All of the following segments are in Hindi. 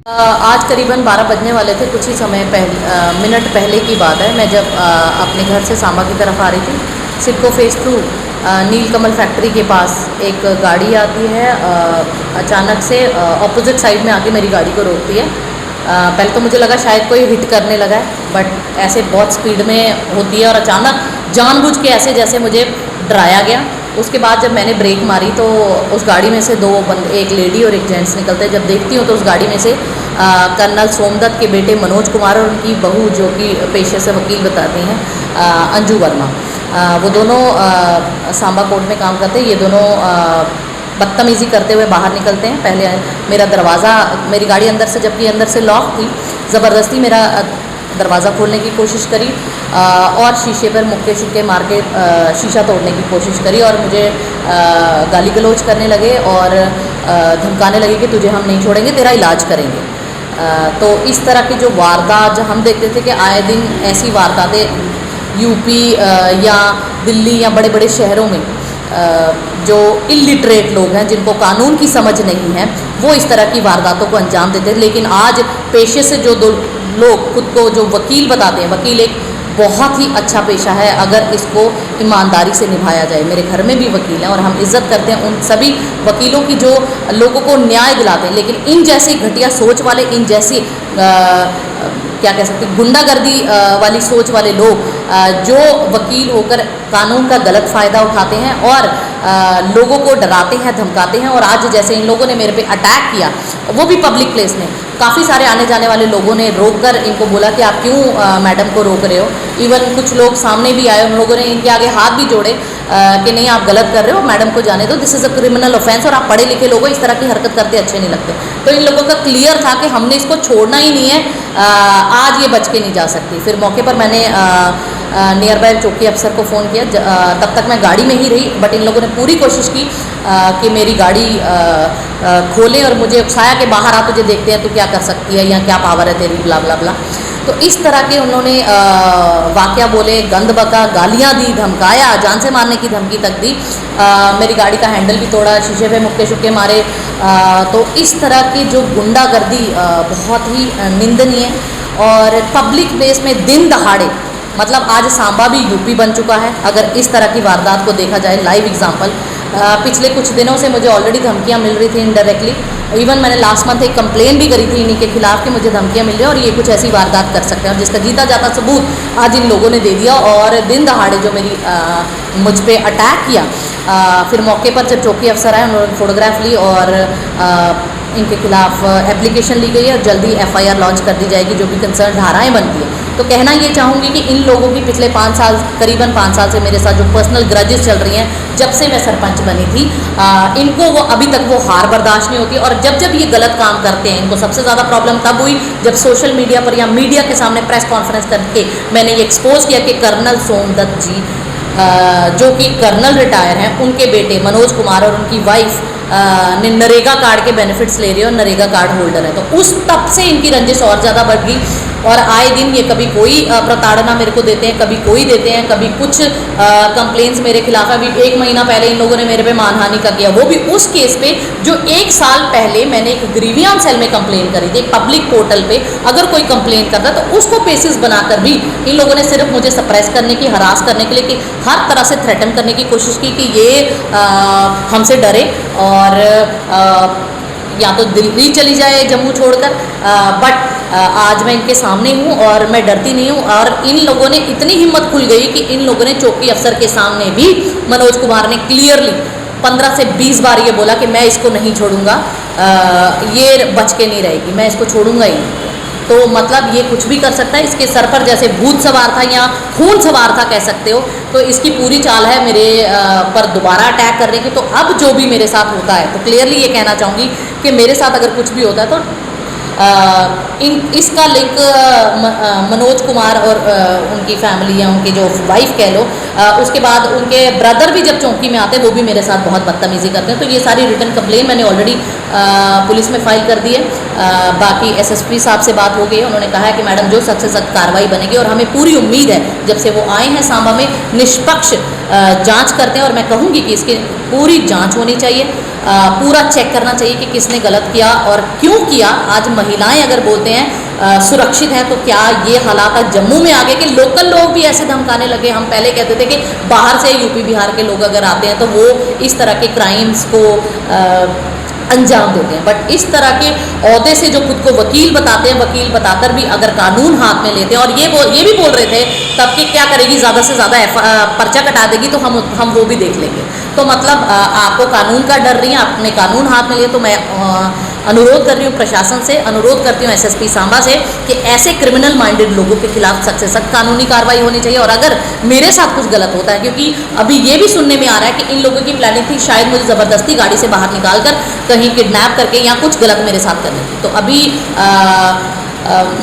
आज करीबन 12 बजने वाले थे। कुछ ही समय पहले मिनट पहले की बात है। मैं जब अपने घर से सांबा की तरफ आ रही थी, सिडको फेज़ 2 नीलकमल फैक्ट्री के पास एक गाड़ी आती है। अचानक से ऑपोजिट साइड में आके मेरी गाड़ी को रोकती है। पहले तो मुझे लगा शायद कोई हिट करने लगा है, बट ऐसे बहुत स्पीड में होती है और अचानक जानबूझ के ऐसे जैसे मुझे डराया गया। उसके बाद जब मैंने ब्रेक मारी तो उस गाड़ी में से दो बंदे, एक लेडी और एक जेंट्स निकलते हैं। जब देखती हूँ तो उस गाड़ी में से कर्नल सोमदत्त के बेटे मनोज कुमार और उनकी बहू, जो कि पेशे से वकील बताती हैं, अंजू वर्मा, वो दोनों सांबा कोर्ट में काम करते हैं। ये दोनों बदतमीज़ी करते हुए बाहर निकलते हैं। पहले मेरा दरवाज़ा, मेरी गाड़ी अंदर से, जबकि अंदर से लॉक थी, ज़बरदस्ती मेरा दरवाज़ा खोलने की कोशिश करी और शीशे पर मुक्के शुक्के मार के शीशा तोड़ने की कोशिश करी और मुझे गाली गलौज करने लगे और धमकाने लगे कि तुझे हम नहीं छोड़ेंगे, तेरा इलाज करेंगे। तो इस तरह की जो वारदात हम देखते थे कि आए दिन ऐसी वारदातें यूपी या दिल्ली या बड़े बड़े शहरों में जो इलिटरेट लोग हैं, जिनको कानून की समझ नहीं है, वो इस तरह की वारदातों को अंजाम देते हैं। लेकिन आज पेशे से जो दो लोग खुद को जो वकील बताते हैं, वकील एक बहुत ही अच्छा पेशा है अगर इसको ईमानदारी से निभाया जाए। मेरे घर में भी वकील हैं और हम इज़्ज़त करते हैं उन सभी वकीलों की जो लोगों को न्याय दिलाते हैं। लेकिन इन जैसी घटिया सोच वाले, इन जैसी क्या कह सकते, गुंडागर्दी वाली सोच वाले लोग जो वकील होकर कानून का गलत फ़ायदा उठाते हैं और लोगों को डराते हैं, धमकाते हैं। और आज जैसे इन लोगों ने मेरे पे अटैक किया, वो भी पब्लिक प्लेस में, काफ़ी सारे आने जाने वाले लोगों ने रोककर इनको बोला कि आप क्यों मैडम को रोक रहे हो। इवन कुछ लोग सामने भी आए, उन लोगों ने इनके आगे हाथ भी जोड़े कि नहीं, आप गलत कर रहे हो, मैडम को जाने दो, this is a criminal offence और आप पढ़े लिखे लोगों इस तरह की हरकत करते अच्छे नहीं लगते। तो इन लोगों का क्लियर था कि हमने इसको छोड़ना ही नहीं है, आज ये बच के नहीं जा सकती। फिर मौके पर मैंने नियर बाय चौकी अफसर को फ़ोन किया। तब तक मैं गाड़ी में ही रही, बट इन लोगों ने पूरी कोशिश की कि मेरी गाड़ी खोलें और मुझे उकसाया कि बाहर आ, तुझे देखते हैं तू क्या कर सकती है या क्या पावर है तेरी, ब्ला ब्ला ब्ला। तो इस तरह के उन्होंने वाकया बोले, गंद बका, गालियाँ दी, धमकाया, जान से मारने की धमकी तक दी। मेरी गाड़ी का हैंडल भी तोड़ा, शीशे पे मुक्के शुक्के मारे। तो इस तरह की जो गुंडागर्दी बहुत ही निंदनीय और पब्लिक प्लेस में दिन दहाड़े, मतलब आज सांबा भी यूपी बन चुका है अगर इस तरह की वारदात को देखा जाए। लाइव एग्जांपल, पिछले कुछ दिनों से मुझे ऑलरेडी धमकियां मिल रही थी इनडायरेक्टली। इवन मैंने लास्ट मंथ एक कंप्लेन भी करी थी इन्हीं के खिलाफ कि मुझे धमकियां मिल रही हैं और ये कुछ ऐसी वारदात कर सकते हैं, और जिसका जीता जाता सबूत आज इन लोगों ने दे दिया। और दिन दहाड़े जो मेरी मुझ पे अटैक किया, फिर मौके पर जब चौकी अफसर आए, उन्होंने फ़ोटोग्राफ ली और इनके खिलाफ एप्लीकेशन ली गई है और जल्दी FIR लॉन्च कर दी जाएगी, जो भी कंसर्न धाराएं बनती है। तो कहना ये चाहूँगी कि इन लोगों की पिछले 5 साल, करीबन 5 साल से मेरे साथ जो पर्सनल ग्रजेस चल रही हैं, जब से मैं सरपंच बनी थी, इनको वो अभी तक वो हार बर्दाश्त नहीं होती। और जब जब ये गलत काम करते हैं, इनको सबसे ज़्यादा प्रॉब्लम तब हुई जब सोशल मीडिया पर या मीडिया के सामने प्रेस कॉन्फ्रेंस करके मैंने ये एक्सपोज किया कि कर्नल सोमदत्त जी, जो कि कर्नल रिटायर हैं, उनके बेटे मनोज कुमार और उनकी वाइफ ने नरेगा कार्ड के बेनिफिट्स ले रही है और नरेगा कार्ड होल्डर है। तो उस तब से इनकी रंजिश और ज़्यादा बढ़ गई और आए दिन ये कभी कोई प्रताड़ना मेरे को देते हैं, कभी कोई देते हैं, कभी कुछ कंप्लेंट्स मेरे खिलाफ है। अभी 1 महीना पहले इन लोगों ने मेरे पे मानहानि का किया, वो भी उस केस पे जो 1 साल पहले मैंने एक ग्रीवियंस सेल में कंप्लेन करी थी। पब्लिक पोर्टल पे अगर कोई कंप्लेन करता तो उसको बेसिस बनाकर भी इन लोगों ने सिर्फ मुझे सप्रेस करने की, हरास करने के लिए, कि हर तरह से थ्रेटन करने की कोशिश की कि ये हमसे डरे और या तो दिल्ली चली जाए जम्मू छोड़कर। बट आज मैं इनके सामने हूँ और मैं डरती नहीं हूँ। और इन लोगों ने इतनी हिम्मत खुल गई कि इन लोगों ने चौकी अफसर के सामने भी मनोज कुमार ने क्लियरली 15 से 20 बार ये बोला कि मैं इसको नहीं छोड़ूंगा, ये बच के नहीं रहेगी, मैं इसको छोड़ूंगा ही नहीं। तो मतलब ये कुछ भी कर सकता है, इसके सर पर जैसे भूत सवार था या खून सवार था, कह सकते हो। तो इसकी पूरी चाल है मेरे पर दोबारा अटैक करने की। तो अब जो भी मेरे साथ होता है, तो क्लियरली ये कहना चाहूँगी कि मेरे साथ अगर कुछ भी होता है तो इसका लिंक मनोज कुमार और उनकी फैमिली या उनकी जो वाइफ कह लो, उसके बाद उनके ब्रदर भी जब चौकी में आते हैं वो भी मेरे साथ बहुत बदतमीज़ी करते हैं। तो ये सारी रिटर्न कंप्लेन मैंने ऑलरेडी पुलिस में फाइल कर दी है। बाकी एसएसपी साहब से बात हो गई है, उन्होंने कहा है कि मैडम जो सख्त से सख्त कार्रवाई बनेगी और हमें पूरी उम्मीद है, जब से वो आए हैं सांबा में निष्पक्ष जांच करते हैं और मैं कहूँगी कि इसकी पूरी जांच होनी चाहिए, पूरा चेक करना चाहिए कि किसने गलत किया और क्यों किया। आज महिलाएं अगर बोलते हैं सुरक्षित हैं, तो क्या ये हालात आज जम्मू में आ गए कि लोकल लोग भी ऐसे धमकाने लगे। हम पहले कहते थे कि बाहर से यूपी बिहार के लोग अगर आते हैं तो वो इस तरह के क्राइम्स को अंजाम देते हैं, बट इस तरह के ओहदे से जो खुद को वकील बताते हैं, वकील बताकर भी अगर कानून हाथ में लेते हैं और ये भी बोल रहे थे तब कि क्या करेगी, ज़्यादा से ज़्यादा पर्चा कटा देगी तो हम वो भी देख लेंगे। तो मतलब आपको कानून का डर नहीं है, आपने कानून हाथ में लिया। तो मैं अनुरोध कर रही हूँ प्रशासन से, अनुरोध करती हूँ एसएसपी सांबा से कि ऐसे क्रिमिनल माइंडेड लोगों के खिलाफ सख्त से सख्त कानूनी कार्रवाई होनी चाहिए। और अगर मेरे साथ कुछ गलत होता है, क्योंकि अभी ये भी सुनने में आ रहा है कि इन लोगों की प्लानिंग थी शायद मुझे ज़बरदस्ती गाड़ी से बाहर निकाल कर कहीं किडनैप करके या कुछ गलत मेरे साथ करने की, तो अभी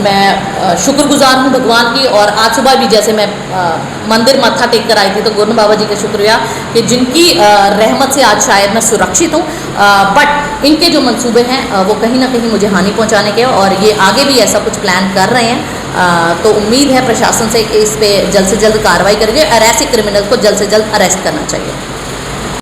मैं शुक्रगुजार हूँ भगवान की। और आज सुबह भी जैसे मैं मंदिर मत्था टेक कर आई थी तो गुरु बाबा जी का शुक्रिया कि जिनकी रहमत से आज शायद मैं सुरक्षित हूँ, बट इनके जो मंसूबे हैं वो कहीं ना कहीं मुझे हानि पहुँचाने के, और ये आगे भी ऐसा कुछ प्लान कर रहे हैं। तो उम्मीद है प्रशासन से कि इस पर जल्द से जल्द कार्रवाई करेंगे और ऐसे क्रिमिनल को जल्द से जल्द अरेस्ट करना चाहिए।